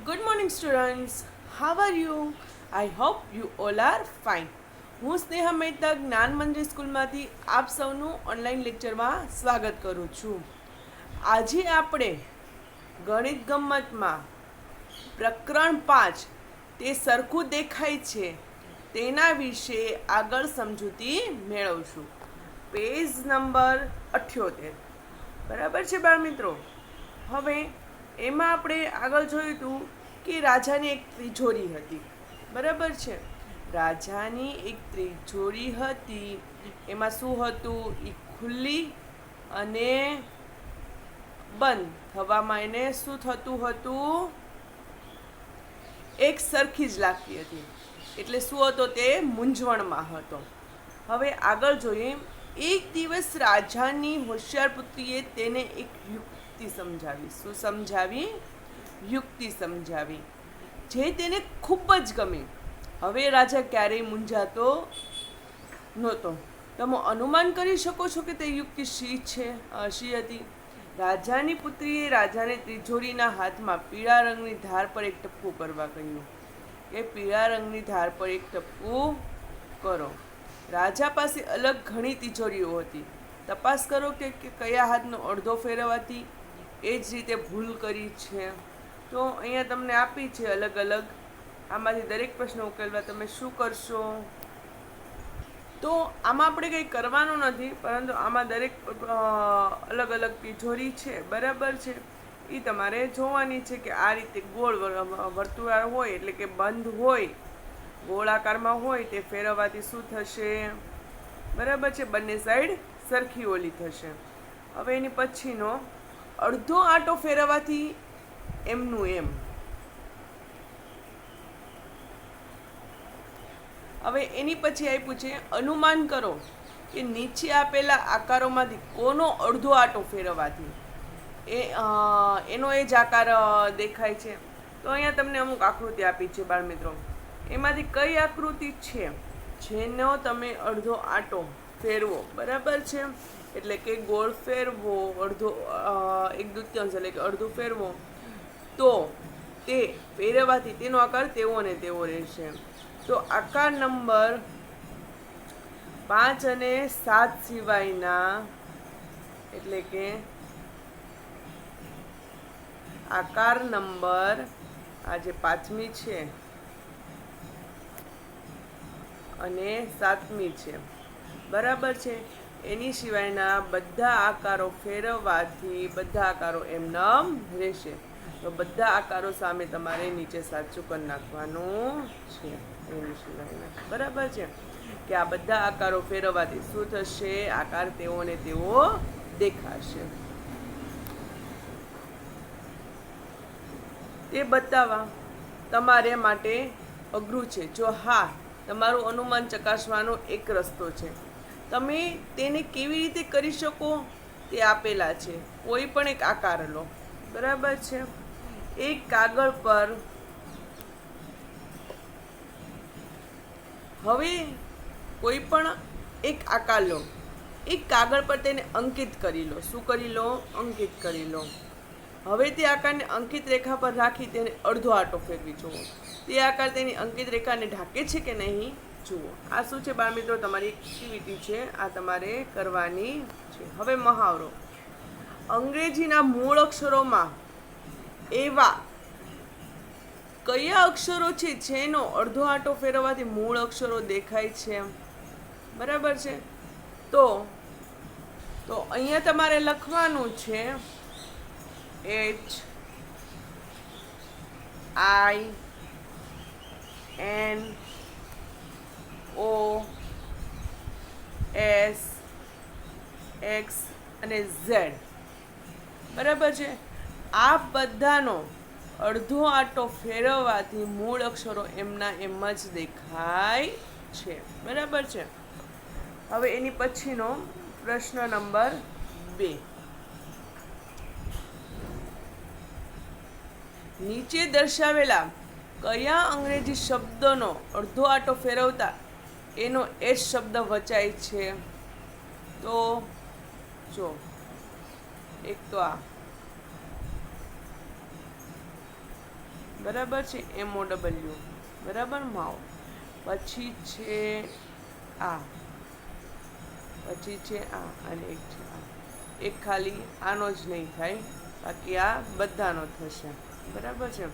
Good morning, students. How are you? I hope you all are fine. હું સ્નેહા મહેતા જ્ઞાન મંદિર સ્કૂલમાંથી આપ સૌનું ઓનલાઈન લેક્ચરમાં સ્વાગત કરું છું. આજે આપણે ગણિત ગમ્મતમાં પ્રકરણ 5 તે સરખું દેખાય છે તેના વિશે આગળ સમજૂતી મેળવશું. Page number 78. બરાબર છે બાળ મિત્રો. હવે એમાં આપણે આગળ જોયું હતું કે રાજાની એક તિજોરી હતી. બરાબર છે. રાજાની એક તિજોરી હતી. એમાં શું હતું? એ ખુલ્લી અને બંધ થવામાં એને શું થતું હતું? એક સરખી જ લાગતી હતી. એટલે શું હતો? તે મૂંઝવણમાં હતો. હવે આગળ જોઈએ. એક દિવસ રાજાની હોશિયાર પુત્રીએ તેને એક યુક્તિ સમજાવી. શું સમજાવી? યુક્તિ સમજાવી, જે તેને ખૂબ જ ગમી. હવે રાજા ક્યારેય મૂંઝાતો નહોતો. તમે અનુમાન કરી શકો છો કે તે યુક્તિ શી હતી? રાજાની પુત્રીએ રાજાને તિજોરીના હાથમાં પીળા રંગની ધાર પર એક ટપકું કરવા કહ્યું કે પીળા રંગની ધાર પર એક ટપકું કરો. રાજા પાસે અલગ ઘણી તિજોરીઓ હતી. તપાસ કરો કે કયા હાથનો અડધો ફેરવવાથી એ જ રીતે ભૂલ કરી છે. તો અહીંયા તમને આપી છે અલગ અલગ. આમાંથી દરેક પ્રશ્ન ઉકેલવા તમે શું કરશો? તો આમાં આપણે કંઈ કરવાનું નથી, પરંતુ આમાં દરેક અલગ અલગ તિજોરી છે. બરાબર છે. એ તમારે જોવાની છે કે આ રીતે ગોળ વર્તુળાળ હોય એટલે કે બંધ હોય, ગોળાકારમાં હોય, તે ફેરવવાથી શું થશે? બરાબર છે. બંને સાઈડ સરખી ઓલી થશે. હવે એની પછીનો અડધો આંટો ફેરવવાથી એમનું એમ. હવે એની પછી આપ્યું છે અનુમાન કરો કે નીચે આપેલા આકારોમાંથી કોનો અડધો આંટો ફેરવવાથી એનો એ જ આકાર દેખાય છે. તો અહીંયા તમને અમુક આકૃતિ આપી છે બાળ મિત્રો. એમાંથી કઈ આકૃતિ છે જેનો તમે અડધો આંટો ફેરવો? બરાબર છે. એટલે કે ગોળ ફેરવો, અડધો 1/2 એટલે કે અડધું ફેરવો, તો તે ફેરવવાથી તેનો આકાર તેવો ને તેવો રહેશે. તો આકાર નંબર 5 અને 7 સિવાયના, એટલે કે આકાર નંબર આ જે 5મી છે અને 7મી છે, બરાબર છે, એની સિવાયના બધા આકારો ફેરવવાથી બધા આકારો એમનેમ રહેશે. તો બધા આકારો સામે તમારે નીચે સાચું કરી નાખવાનું છે. એની સિવાયના, બરાબર છે, કે આ બધા આકારો ફેરવવાથી શું થશે? આકાર તેવો ને તેવો દેખાશે. તે બતાવવા તમારે માટે અઘરું છે. જો હા, તમારું અનુમાન ચકાસવાનો એક રસ્તો છે. તમે તેને કેવી રીતે કરી શકો તે આપેલા છે. કોઈ પણ એક આકાર લો. બરાબર છે. એક કાગળ પર હવે કોઈ પણ એક આકાર લો. એક કાગળ પર તેને અંકિત કરી લો. શું કરી લો? અંકિત કરી લો. હવે તે આકારને અંકિત રેખા પર રાખી તેને અડધો આંટો ફેરવી જુઓ. તે આકાર તેની અંકિત રેખાને ઢાંકે છે કે નહીં જુઓ. આ શું છે બાળ મિત્રો? તમારી એક્ટિવિટી છે. આ તમારે કરવાની છે. હવે મહાવરો. અંગ્રેજીના મૂળ અક્ષરોમાં એવા કયા અક્ષરો છે જેનો અડધો આંટો ફેરવવાથી મૂળ અક્ષરો દેખાય છે? બરાબર છે. તો અહીંયા તમારે લખવાનું છે HINOSX અને Z. બરાબર છે. આ બધાનો અડધો આંટો ફેરવવાથી મૂળ અક્ષરો એમના એમ જ દેખાય છે. બરાબર છે. હવે એની પછીનો પ્રશ્ન નંબર 2. નીચે દર્શાવેલા કયા અંગ્રેજી શબ્દનો અડધો આંટો ફેરવતા એનો એ શબ્દ વચાય છે? તો જો, એક તો આ બરાબર છે, MOW, બરાબર, માવો. પછી છે આ, પછી છે આ, અને એક છે આ. એક ખાલી આનો જ નહીં થાય, બાકી આ બધાનો થશે. બરાબર છે.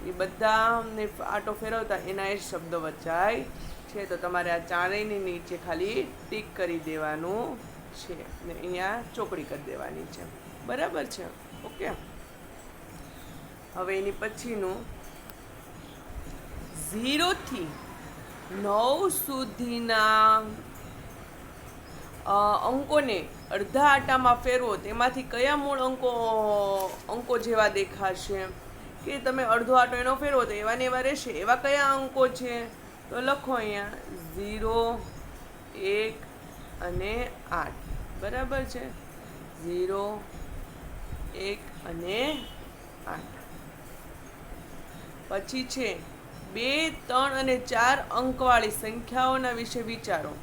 એ બધાને આટો ફેરવતા એના એ શબ્દ વચાય છે. તો તમારે આ ચારેયની નીચે ખાલી ટીક કરી દેવાનું છે ને અહીંયા ચોકડી કરી દેવાની છે. બરાબર છે. ઓકે. હવે એની પછીનું 0 થી 9 સુધીના અંકોને અડધા આટામાં ફેરવો. તેમાંથી કયા મૂળ અંકો જેવા દેખાશે? કે તમે અડધો આટો એનો ફેરવો તો એવા ને એવા રહેશે. એવા કયા અંકો છે? તો લખો અહીંયા 0, 1 અને 8. બરાબર છે. 0, 1 અને 8. પછી છે 2, 3 અને 4 અંકવાળી સંખ્યાઓના વિશે વિચારો.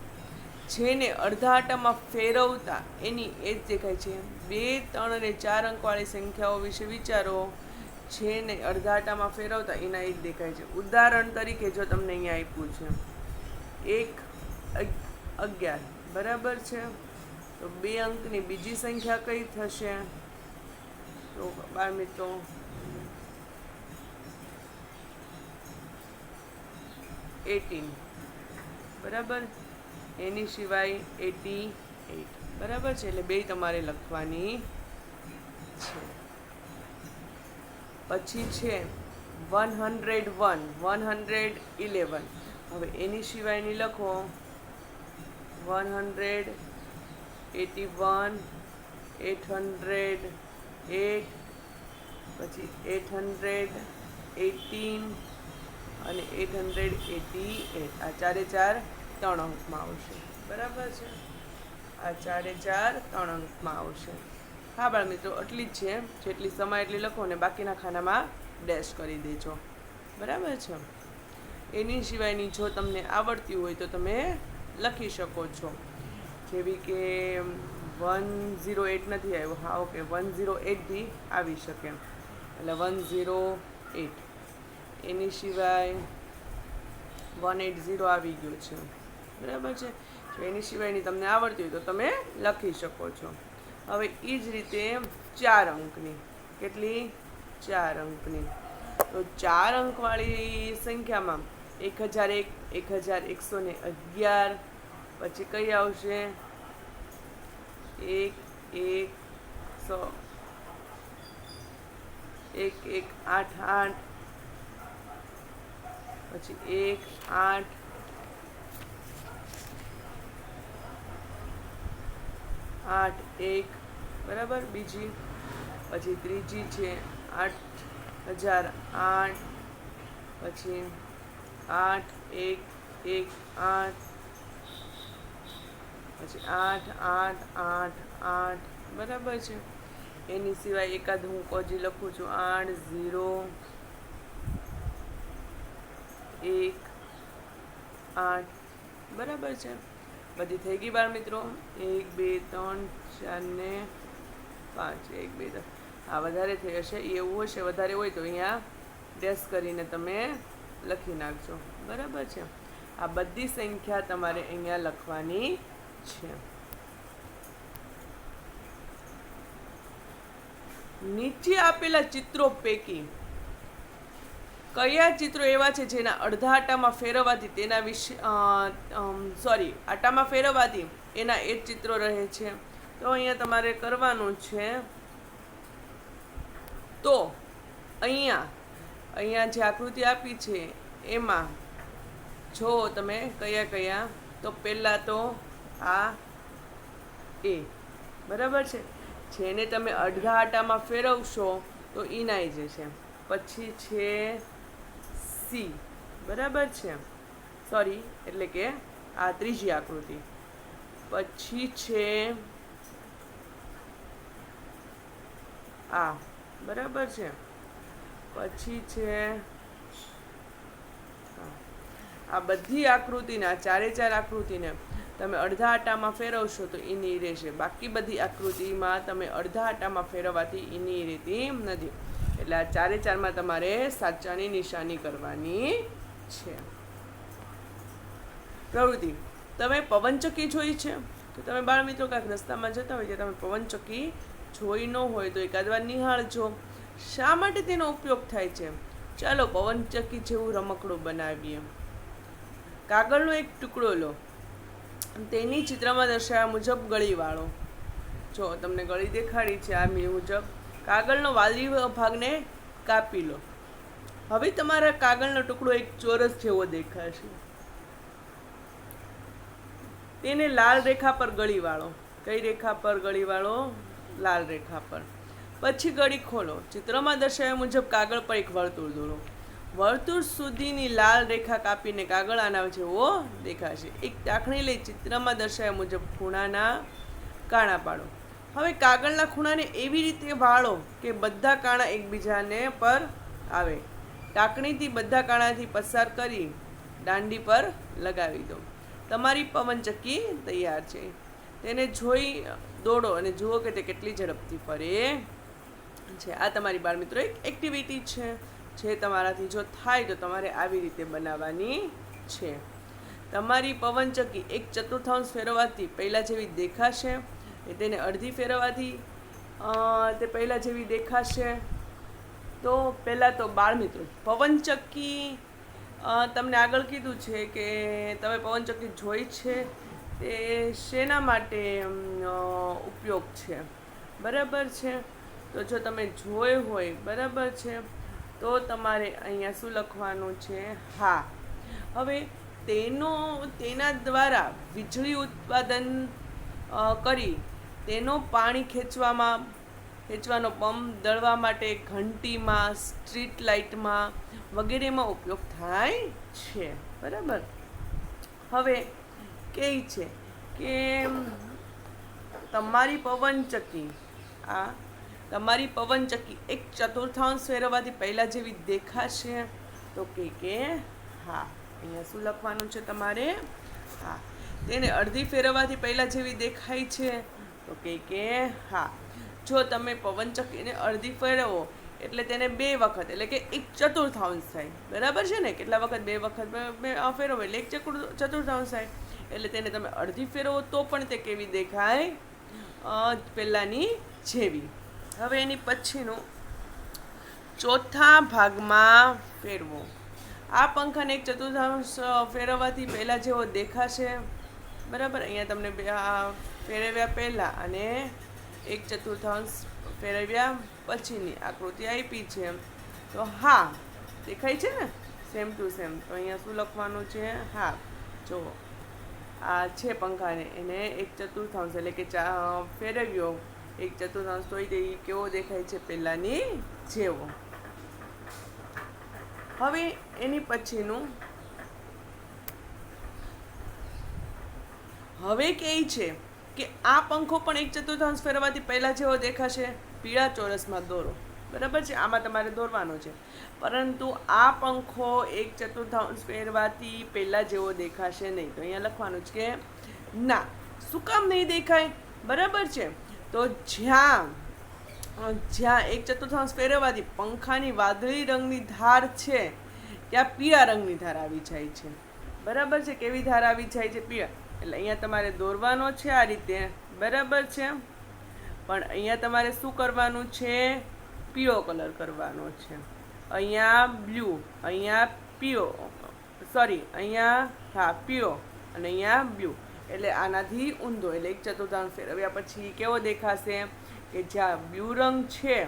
જેને અડધા આટામાં ફેરવતા એની એ જ દેખાય છે. 2, 3 અને 4 અંકવાળી સંખ્યાઓ વિશે વિચારો. જેને અડધા આટામાં ફેરવતા એના એ જ દેખાય છે. ઉદાહરણ તરીકે જો તમને અહીંયા આપ્યું છે 1, 11. બરાબર છે. તો 2 અંકની બીજી સંખ્યા કઈ થશે? તો બાળ મિત્રો, 18. બરાબર. એની સિવાય 88. બરાબર છે. એટલે બે તમારે લખવાની છે. પછી છે 101, 111. હવે એની સિવાયની લખો 181, 808, પછી 818 અને 888. આ ચારે ચાર 3 અંકમાં આવશે. બરાબર છે. આ ચારે ચાર 3 અંકમાં આવશે. હા બાળ મિત્રો, એટલી જ છે. જેટલી સમય એટલી લખો ને બાકીના ખાનામાં ડેશ કરી દેજો. બરાબર છે. એની સિવાયની જો તમને આવડતી હોય તો તમે લખી શકો છો. જેવી કે 108 નથી આવ્યો. હા ઓકે, 108 આવી શકે. એટલે 108. એની સિવાય 180 આવી ગયું છે. બરાબર છે. જો એની સિવાયની તમને આવડતી હોય તો તમે લખી શકો છો. હવે એ જ રીતે 4 અંકની. કેટલી? 4 અંકની. તો 4 અંકવાળી સંખ્યામાં 1001, 1111. પછી કઈ આવશે? 1, 1, 100, 1, 1, 8, 8. પછી 1, 8, 8, 1. બરાબર. બીજી, પછી ત્રીજી છે 8008. પછી 8, 1, 1, 8. પછી 8, 8, 8, 8. બરાબર છે. એની સિવાય એકાદ હું હજી લખું છું 8, 0, 1, 8. બરાબર છે. બધી થઈ ગઈ બાળ મિત્રો? 1, 2, 3, 4 ને 5. 1, 2, 3. હા, વધારે થઈ હશે. એવું હશે, વધારે હોય તો અહીંયા ડેશ કરીને તમે લખી નાખજો. બરાબર છે. આ બધી સંખ્યા તમારે અહીંયા લખવાની છે. નીચે આપેલા ચિત્રો પૈકી કયા ચિત્રો એવા છે જેના અડધા આટામાં ફેરવવાથી તેના વિશે આટામાં ફેરવવાથી એના એ જ ચિત્રો રહે છે? તો અહીંયા તમારે કરવાનું છે. તો અહીંયા જે આકૃતિ આપી છે એમાં જો તમે કયા કયા, તો પહેલાં તો આ એ. બરાબર છે. જેને તમે અડધા આટામાં ફેરવશો તો ઈનાઈ જશે. પછી છે સી. બરાબર છે. સોરી, એટલે કે આ ત્રીજી આકૃતિ. પછી છે આ. બરાબર છે. પછી છે આ બધી આકૃતિના ચારે ચાર આકૃતિને તમે અડધા આટામાં ફેરવશો તો એની રહેશે. બાકી બધી આકૃતિમાં તમે અડધા આટામાં ફેરવવાથી એની રહેતી નથી. એટલે આ 4 એ 4માં તમારે સાચાની નિશાની કરવાની છે. પ્રવૃત્તિ, તમે પવનચક્કી જોઈ છે? તો તમે બાળ મિત્રો કાંઈક રસ્તામાં જતા હોય કે તમે પવનચક્કી જોઈ ન હોય તો એકાદ વાર નિહાળજો. શા માટે તેનો ઉપયોગ થાય છે? ચાલો પવનચક્કી જેવું રમકડું બનાવીએ. કાગળનો એક ટુકડો લો, તેની ચિત્રમાં દર્શાવ્યા મુજબ ગળી વાળો. જો તમને ગળી દેખાડી છે આ મુજબ. કાગળનો વાદળી ભાગને કાપી લો. હવે તમારા કાગળનો ટુકડો એક ચોરસ જેવો દેખાશે. તેને લાલ રેખા પર ગળી વાળો. કઈ રેખા પર ગળી વાળો? લાલ રેખા પર. પછી ગળી ખોલો. ચિત્રમાં દર્શાવ્યા મુજબ કાગળ પર એક વર્તુળ દોરો. વર્તુળ સુધીની લાલ રેખા કાપીને કાગળ આના જેવો દેખાશે. એક ટાંકણી લઈ ચિત્રમાં દર્શાવ્યા મુજબ ખૂણાના કાણા પાડો. હવે કાગળના ખૂણાને એવી રીતે વાળો કે બધા કાણા એકબીજાને પર આવે. ટાંકણીથી બધા કાણાથી પસાર કરી દાંડી પર લગાવી દો. તમારી પવનચક્કી તૈયાર છે. તેને જોઈ દોડો અને જુઓ કે તે કેટલી ઝડપથી ફરે છે. આ તમારી બાળ મિત્રો એક એક્ટિવિટી છે જે તમારાથી જો થાય તો તમારે આવી રીતે બનાવવાની છે. તમારી પવનચક્કી એક ચતુર્થાંશ ફેરવવાથી પહેલાં જેવી દેખાશે. તેને અડધી ફેરવવાથી તે પહેલાં જેવી દેખાશે. તો પહેલાં તો બાળ મિત્રો પવનચક્કી તમને આગળ કીધું છે કે તમે પવનચક્કી જોઈ છે તે શેના માટે ઉપયોગ છે, બરાબર છે? તો જો તમે જોઈ હોય, બરાબર છે, તો તમારે અહીંયા શું લખવાનું છે? હા. હવે તેના દ્વારા વીજળી ઉત્પાદન કરી તેનો પાણી ખેંચવાનો પંપ, દળવા માટે ઘંટીમાં, સ્ટ્રીટ લાઇટમાં વગેરેમાં ઉપયોગ થાય છે, બરાબર. હવે કહે છે કે તમારી પવનચક્કી એક ચતુર્થાંશ ફેરવવાથી પહેલાં જેવી દેખાશે. તો કે હા. અહીંયા શું લખવાનું છે તમારે? હા. તેને અડધી ફેરવવાથી પહેલાં જેવી દેખાય છે. તો કે હા. જો તમે પવનચક્કીને અડધી ફેરવો એટલે તેને 2 વખત એટલે કે એક ચતુર્થાંશ થાય, બરાબર છે ને? કેટલા વખત? 2 વખત ફેરવો એટલે એક ચતુર્થાંશ થાય. એટલે તેને તમે અડધી ફેરવો તો પણ તે કેવી દેખાય? પહેલાંની જેવી. હવે એની પછીનું ચોથા ભાગમાં ફેરવો. આ પંખાને એક ચતુર્થાંશ ફેરવવાથી પહેલાં જેવો દેખાશે, બરાબર. અહીંયા તમને ફેરવ્યા પહેલાં અને એક ચતુર્થાંશ ફેરવ્યા પછીની આકૃતિ આપી છે. તો હા, દેખાય છે ને? Same to same. તો અહીંયા શું લખવાનું છે? હા. જુઓ, આ છે પંખાને, એને એક ચતુર્થાંશ એટલે કે ફેરવ્યો એક ચતુર્થાંશ, તો એ કેવો દેખાય છે? પહેલાંની જેવો. હવે એની પછીનું હવે કહે છે કે આ પંખો પણ એક ચતુર્થાંશ ફેરવવાથી પહેલાં જેવો દેખાશે. પીળા ચોરસમાં દોરો, બરાબર છે? આમાં તમારે દોરવાનો છે. પરંતુ આ પંખો એક ચતુર્થાંશ ફેરવાથી પહેલાં જેવો દેખાશે નહીં. તો અહીંયા લખવાનું છે કે ના. શું કામ નહીં દેખાય? બરાબર છે. તો જ્યાં એક ચતુર્થાંશ ફેરવવાથી પંખાની વાદળી રંગની ધાર છે ત્યાં પીળા રંગની ધાર આવી જાય છે, બરાબર છે? કેવી ધાર આવી જાય છે? પીળા. એટલે અહીંયા તમારે દોરવાનો છે આ રીતે, બરાબર છે? પણ અહીંયા તમારે શું કરવાનું છે? પીળો કલર કરવાનો છે. અહીંયા બ્લુ, અહીંયા પીળો, અહીંયા હા પીળો અને અહીંયા બ્લુ. એટલે આનાથી ઊંધો. એટલે એક ચતુર્થાંશ ફેરવ્યા પછી કેવો દેખાશે? કે જ્યાં બ્લુ રંગ છે,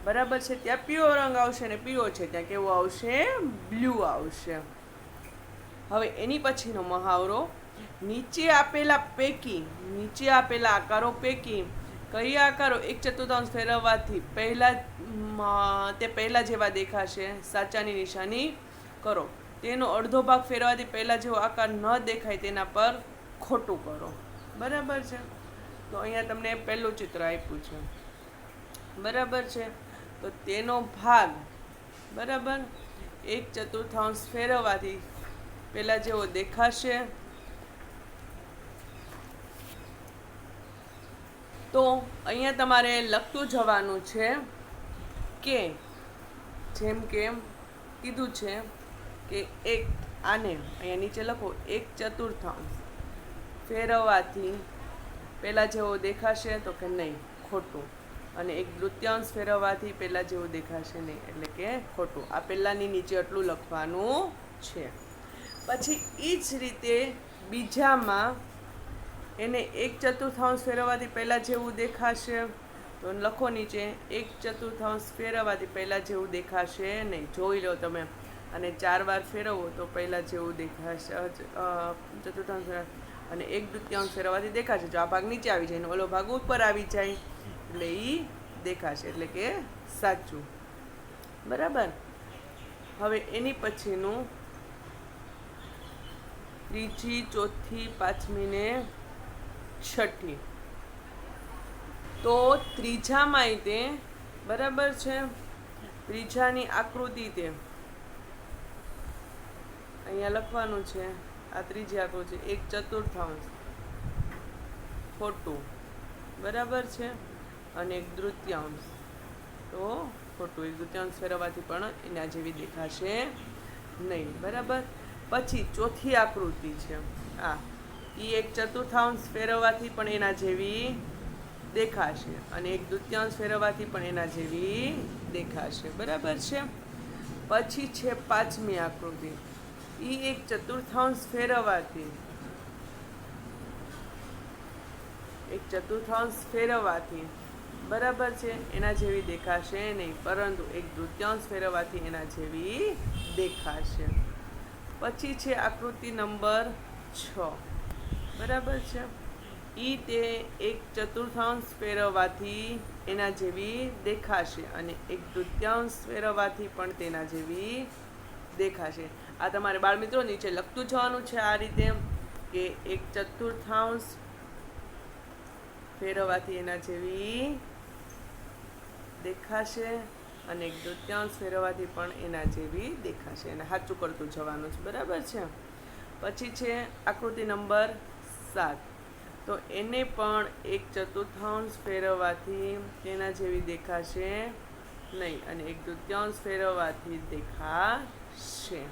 બરાબર છે, ત્યાં પીળો રંગ આવશે, અને પીળો છે ત્યાં કેવો આવશે? બ્લુ આવશે. હવે એની પછીનો મહાવરો, નીચે આપેલા આકારો પૈકી કયા આકારો એક ચતુર્થાંશ ફેરવવાથી પહેલા જેવા દેખાશે? સાચાની નિશાની કરો. તેનો અડધો ભાગ ફેરવવાથી પહેલા જેવો આકાર ન દેખાય તેના પર ખોટું કરો, બરાબર છે? તો અહીંયા તમને પહેલું ચિત્ર આપ્યું છે, બરાબર છે? તો તેનો ભાગ, બરાબર, એક ચતુર્થાંશ ફેરવવાથી પહેલાં જેવો દેખાશે. તો અહીંયા તમારે લખતું જવાનું છે કે જેમ કે કીધું છે કે એક આને અહીંયા નીચે લખો, 1/4 ફેરવવાથી પહેલાં જેવો દેખાશે તો કે નહીં, ખોટું. અને 1/2 ફેરવવાથી પહેલાં જેવું દેખાશે નહીં, એટલે કે ખોટું. આ પહેલાંની નીચે આટલું લખવાનું છે. પછી એ જ રીતે બીજામાં એને 1/4 ફેરવવાથી પહેલાં જેવું દેખાશે તો લખો નીચે 1/4 ફેરવવાથી પહેલાં જેવું દેખાશે નહીં. જોઈ લો તમે. અને 4 વાર ફેરવો તો પહેલાં જેવું દેખાશે, ચતુર્થાંશ અને 1/2 ફેરવવાથી દેખાશે. જો આ ભાગ નીચે આવી જાય ને ઓલો ભાગ ઉપર આવી જાય એટલે એ દેખાશે, એટલે કે સાચું. બરાબર. હવે એની પછીનું ત્રીજી, ચોથી, પાંચમી ને છઠ્ઠી. તો ત્રીજામાંય તે બરાબર છે, ત્રીજાની આકૃતિ તે અહીંયા લખવાનું છે. આ ત્રીજી આકૃતિ 1/4 ખોટું, બરાબર છે. અને 1/3 તો ખોટું. 1/3 ફેરવવાથી પણ એના જેવી દેખાશે નહીં, બરાબર. પછી ચોથી આકૃતિ છે આ, એ 1/4 ફેરવવાથી પણ એના જેવી દેખાશે અને 1/2 ફેરવવાથી પણ એના જેવી દેખાશે, બરાબર છે. પછી છે પાંચમી આકૃતિ, એ 1/4 ફેરવવાથી 1/4 ફેરવવાથી બરાબર છે એના જેવી દેખાશે નહીં, પરંતુ 1/2 ફેરવવાથી એના જેવી દેખાશે. પછી છે આકૃતિ નંબર 6, બરાબર છે. એ તે 1/4 ફેરવવાથી એના જેવી દેખાશે અને 1/2 ફેરવવાથી પણ તેના જેવી દેખાશે. આ તમારે બાળમિત્રો નીચે લખતું જવાનું છે આ રીતે કે 1/4 ફેરવવાથી એના જેવી દેખાશે અને 1/2 ફેરવવાથી પણ એના જેવી દેખાશે. એને સાચું કરતું જવાનું છે, બરાબર છે. પછી છે આકૃતિ નંબર 7, તો એને પણ 1/4 ફેરવવાથી તેના જેવી દેખાશે નહીં અને 1/2 ફેરવવાથી દેખાશે.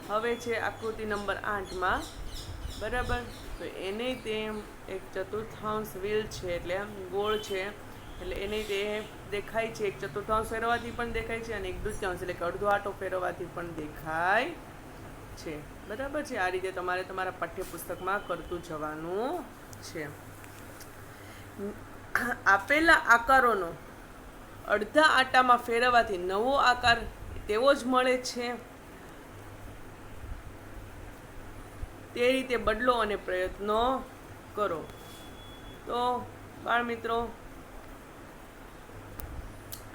હવે છે આકૃતિ નંબર 8માં, બરાબર. તો એને તે 1/4 વ્હીલ છે, એટલે ગોળ છે, એટલે એને તે દેખાય છે 1/4 ફેરવવાથી પણ દેખાય છે અને 1/2 એટલે કે અડધો આંટો ફેરવવાથી પણ દેખાય છે, બરાબર છે. આ રીતે તમારે તમારા પાઠ્યપુસ્તકમાં કરતું જવાનું છે. આપેલા આકારોનો અડધા આટામાં ફેરવવાથી નવો આકાર તેવો જ મળે છે, તે રીતે બદલો અને પ્રયત્નો કરો. તો બાળમિત્રો,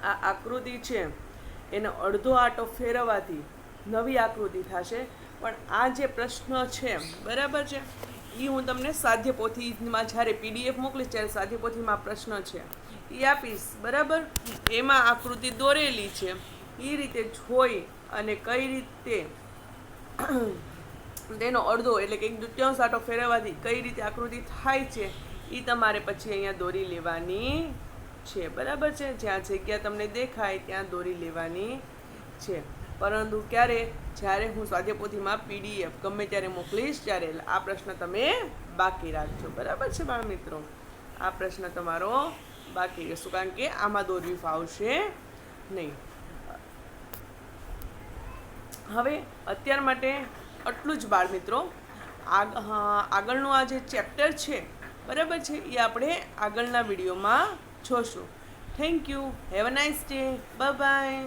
આ આકૃતિ છે એનો અડધો આંટો ફેરવવાથી નવી આકૃતિ થશે. પણ આ જે પ્રશ્ન છે, બરાબર છે, એ હું તમને સ્વાધ્યાયપોથીમાં જ્યારે PDF મોકલીશ ત્યારે સ્વાધ્યાયપોથીમાં પ્રશ્ન છે એ આપીશ, બરાબર. એમાં આકૃતિ દોરેલી છે, એ રીતે જોઈ અને કઈ રીતે તેનો અડધો એટલે કે 1/2 આંટો ફેરવવાથી કઈ રીતે આકૃતિ થાય છે એ તમારે પછી અહીંયા દોરી લેવાની છે, બરાબર છે. જ્યાં જગ્યા તમને દેખાય ત્યાં દોરી લેવાની છે. પરંતુ ક્યારે? જ્યારે હું સ્વાધ્યાયપોથીમાં PDF ગમે ત્યારે મોકલીશ ત્યારે. આ પ્રશ્ન તમે બાકી રાખજો, બરાબર છે બાળમિત્રો. આ પ્રશ્ન તમારો બાકી રહેશું, કારણ કે આમાં દોરવી ફાવશે નહીં. હવે અત્યાર માટે આટલું જ બાળમિત્રો. આગળનું આ જે ચેપ્ટર છે, બરાબર છે, એ આપણે આગળના વિડીયોમાં જોશું. Thank you. Have a nice day. Bye bye.